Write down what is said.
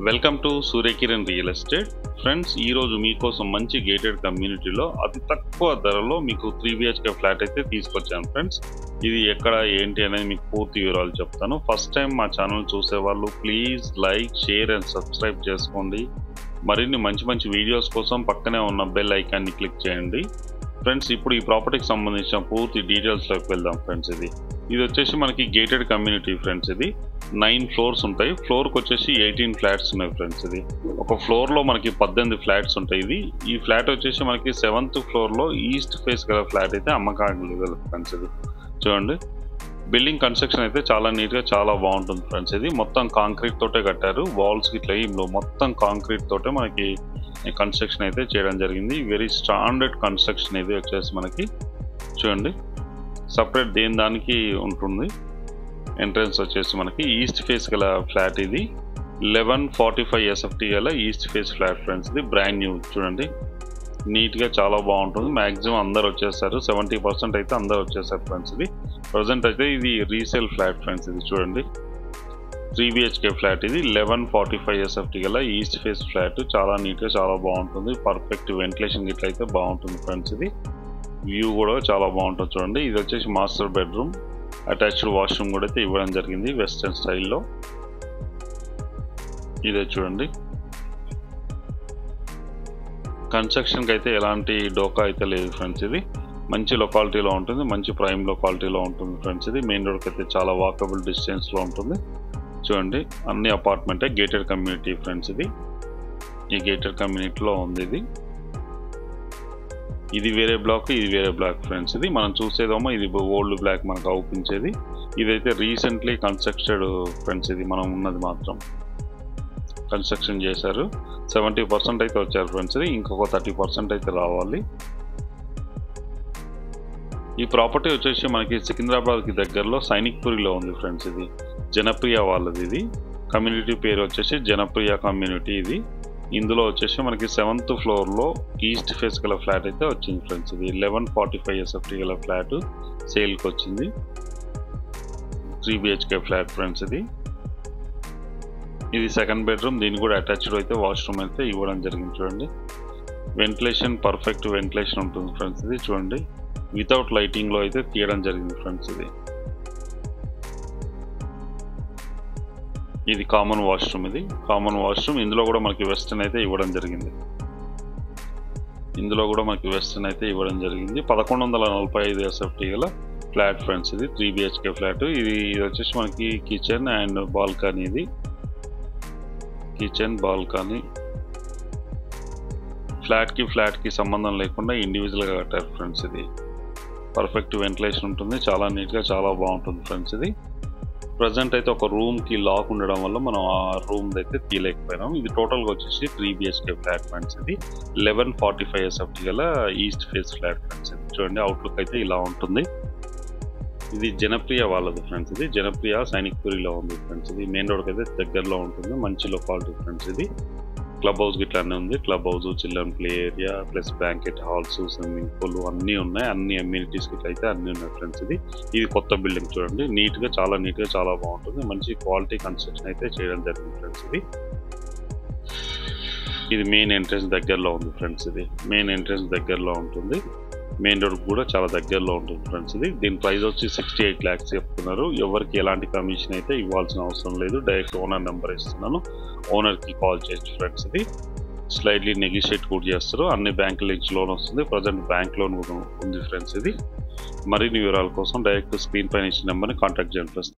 Welcome to Surya Kiran real estate friends. ఈరోజు మీకోసం మంచి గేటెడ్ కమ్యూనిటీలో అతి తక్కువ ధరలో మీకు 3 BHK ఫ్లాట్ అయితే తీసుకొచ్చాను ఫ్రెండ్స్. ఇది ఎక్కడ ఏంటి అనేది మీకు పూర్తి వివరాలు చెప్తాను. ఫస్ట్ టైం మా ఛానల్ చూసేవాళ్ళు please like, share and subscribe చేసుకోండి. మరిన్ని మంచి వీడియోస్ కోసం పక్కనే ఉన్న బెల్ ఐకాన్ని క్లిక్ చేయండి ఫ్రెండ్స్. ఇప్పుడు ఈ ప్రాపర్టీకి సంబంధించిన పూర్తి డీటెయిల్స్లోకి వెళ్దాం ఫ్రెండ్స్. ఇది వచ్చేసి మనకి గేటెడ్ కమ్యూనిటీ ఫ్రెండ్స్. ఇది 9 ఫ్లోర్స్ ఉంటాయి. ఫ్లోర్కి వచ్చేసి 18 ఫ్లాట్స్ ఉన్నాయి ఫ్రెండ్స్. ఇది ఒక ఫ్లోర్లో మనకి 18 ఫ్లాట్స్ ఉంటాయి. ఈ ఫ్లాట్ వచ్చేసి మనకి 7th ఫ్లోర్లో ఈస్ట్ ఫేస్ గల ఫ్లాట్ అయితే అమ్మకానికి గల ఫ్రెండ్స్. ఇది చూడండి, బిల్డింగ్ కన్స్ట్రక్షన్ అయితే చాలా నీట్గా చాలా బాగుంటుంది ఫ్రెండ్స్. ఇది మొత్తం కాంక్రీట్ తోటే కట్టారు. వాల్స్కి ఇట్లా మొత్తం కాంక్రీట్ తోటే మనకి కన్స్ట్రక్షన్ అయితే చేయడం జరిగింది. వెరీ స్టాండర్డ్ కన్స్ట్రక్షన్ ఇది వచ్చేసి మనకి చూడండి, సపరేట్ దేని దానికి ఉంటుంది. ఎంట్రన్స్ వచ్చేసి మనకి ఈస్ట్ ఫేస్ గల ఫ్లాట్. ఇది 1145 SFT గల ఈస్ట్ ఫేస్ ఫ్లాట్ ఫ్రెండ్స్. ఇది బ్రాండ్ న్యూ. చూడండి, నీట్గా చాలా బాగుంటుంది. మ్యాక్సిమం అందరు వచ్చేస్తారు, 70% అయితే అందరు వచ్చేసారు ఫ్రెండ్స్. ఇది ప్రజెంట్ అయితే ఇది రీసేల్ ఫ్లాట్ ఫ్రెండ్స్. ఇది చూడండి, 3 BHK ఫ్లాట్. ఇది 1145 SFT గల ఈస్ట్ ఫేస్ ఫ్లాట్. చాలా నీట్గా చాలా బాగుంటుంది. పర్ఫెక్ట్ వెంటిలేషన్ గిట్ల అయితే బాగుంటుంది ఫ్రెండ్స్. ఇది వ్యూ కూడా చాలా బాగుంటుంది చూడండి. ఇది వచ్చేసి మాస్టర్ బెడ్రూమ్, అటాచ్డ్ వాష్రూమ్ కూడా అయితే ఇవ్వడం జరిగింది వెస్టర్న్ స్టైల్లో. ఇదే చూడండి, కన్స్ట్రక్షన్కి అయితే ఎలాంటి డోకా అయితే లేదు ఫ్రెండ్స్. ఇది మంచి లొకాలిటీలో ఉంటుంది, మంచి ప్రైమ్ లొకాలిటీలో ఉంటుంది ఫ్రెండ్స్. ఇది మెయిన్ రోడ్కి అయితే చాలా వాకబుల్ డిస్టెన్స్లో ఉంటుంది. చూడండి, అన్ని అపార్ట్మెంటే గేటెడ్ కమ్యూనిటీ ఫ్రెండ్స్. ఇది ఈ గేటెడ్ కమ్యూనిటీలో ఉంది. ఇది వేరే బ్లాక్, ఇది వేరే బ్లాక్ ఫ్రెండ్స్. ఇది మనం చూసేదేమో ఇది ఓల్డ్ బ్లాక్ మనకు అవుపించేది. ఇదైతే రీసెంట్లీ కన్స్ట్రక్టెడ్ ఫ్రెండ్స్. ఇది మనం ఉన్నది మాత్రం కన్స్ట్రక్షన్ చేశారు. 70% అయితే వచ్చారు ఫ్రెండ్స్. ఇది ఇంకొక 30% అయితే రావాలి. ఈ ప్రాపర్టీ వచ్చేసి మనకి సికింద్రాబాద్కి దగ్గరలో సైనిక్పురిలో ఉంది ఫ్రెండ్స్. ఇది జనప్రియ వాళ్ళది. ఇది కమ్యూనిటీ పేరు వచ్చేసి జనప్రియ కమ్యూనిటీ. ఇది ఇందులో వచ్చేసి మనకి 7th ఫ్లోర్లో ఈస్ట్ ఫేస్ గల ఫ్లాట్ అయితే వచ్చింది ఫ్రెండ్స్. ఇది 1145 SFT గల ఫ్లాట్ సేల్కి వచ్చింది. 3 BHK ఫ్లాట్ ఫ్రెండ్స్. ఇది సెకండ్ బెడ్రూమ్. దీనికి కూడా అటాచ్డ్ అయితే వాష్రూమ్ అయితే ఇవ్వడం జరిగింది. చూడండి, వెంటిలేషన్ పర్ఫెక్ట్ వెంటిలేషన్ ఉంటుంది ఫ్రెండ్స్. ఇది చూడండి, వితౌట్ లైటింగ్లో అయితే తీయడం జరిగింది ఫ్రెండ్స్. ఇది కామన్ వాష్రూమ్. ఇది కామన్ వాష్రూమ్. ఇందులో కూడా మనకి వెస్టర్న్ అయితే ఇవ్వడం జరిగింది. 1145 SFT గల ఫ్లాట్ ఫ్రెండ్స్. ఇది 3 BHK ఫ్లాట్. ఇది వచ్చేసి మనకి కిచెన్ అండ్ బాల్కనీ. ఇది కిచెన్ బాల్కనీ. ఫ్లాట్కి సంబంధం లేకుండా ఇండివిజువల్గా కట్టారు ఫ్రెండ్స్. ఇది పర్ఫెక్ట్ వెంటిలేషన్ ఉంటుంది, చాలా నీట్గా చాలా బాగుంటుంది ఫ్రెండ్స్. ఇది ప్రజెంట్ అయితే ఒక రూమ్కి లాక్ ఉండడం వల్ల మనం ఆ రూమ్ అయితే తీయలేకపోయినాం. ఇది టోటల్గా వచ్చేసి 3 BHK ఫ్లాట్ ఫ్రెండ్స్. ఇది 1145 SFT గల ఈస్ట్ ఫేస్ ఫ్లాట్ ఫ్రెండ్స్. ఇది చూడండి, అవుట్లుక్ అయితే ఇలా ఉంటుంది. ఇది జనప్రియ వాళ్ళది ఫ్రెండ్స్. ఇది జనప్రియ సైనిక్పురిలో ఉంది ఫ్రెండ్స్. ఇది మెయిన్ రోడ్కి అయితే దగ్గరలో ఉంటుంది, మంచి లొకాలిటీ ఫ్రెండ్స్. ఇది క్లబ్ హౌస్ గిట్లా అన్నీ ఉంది. Club house, children play area plus banquet halls, swimming pool అన్నీ ఉన్నాయి. అన్ని అమ్యూనిటీస్ గిట్లా అయితే అన్నీ ఉన్నాయి ఫ్రెండ్స్. ఇది కొత్త బిల్డింగ్. చూడండి, నీట్గా చాలా బాగుంటుంది. మంచి క్వాలిటీ కన్స్ట్రక్షన్ అయితే చేయడం జరిగింది ఫ్రెండ్స్. ఇది మెయిన్ ఎంట్రన్స్ దగ్గరలో ఉంది ఫ్రెండ్స్. ఇది మెయిన్ ఎంట్రన్స్ దగ్గరలో ఉంటుంది. మెయిన్ రోడ్ కూడా చాలా దగ్గరలో ఉంటుంది ఫ్రెండ్స్. దీని ప్రైస్ వచ్చి 68 lakhs చెప్తున్నారు. ఎవరికి ఎలాంటి కమిషన్ అయితే ఇవ్వాల్సిన అవసరం లేదు. డైరెక్ట్ ఓనర్ నెంబర్ ఇస్తున్నాను, ఓనర్కి కాల్ చేయొచ్చు ఫ్రెండ్స్. ఇది స్లైడ్లీ నెగిషియేట్ కూడా చేస్తారు. అన్ని బ్యాంకుల నుంచి లోన్ వస్తుంది. ప్రజెంట్ బ్యాంక్ లోన్ కూడా ఉంది ఫ్రెండ్స్. ఇది మరిన్ని వివరాల కోసం డైరెక్ట్ స్క్రీన్ పైన ఇచ్చిన నెంబర్ని కాంటాక్ట్ చేయండి ఫ్రెండ్స్.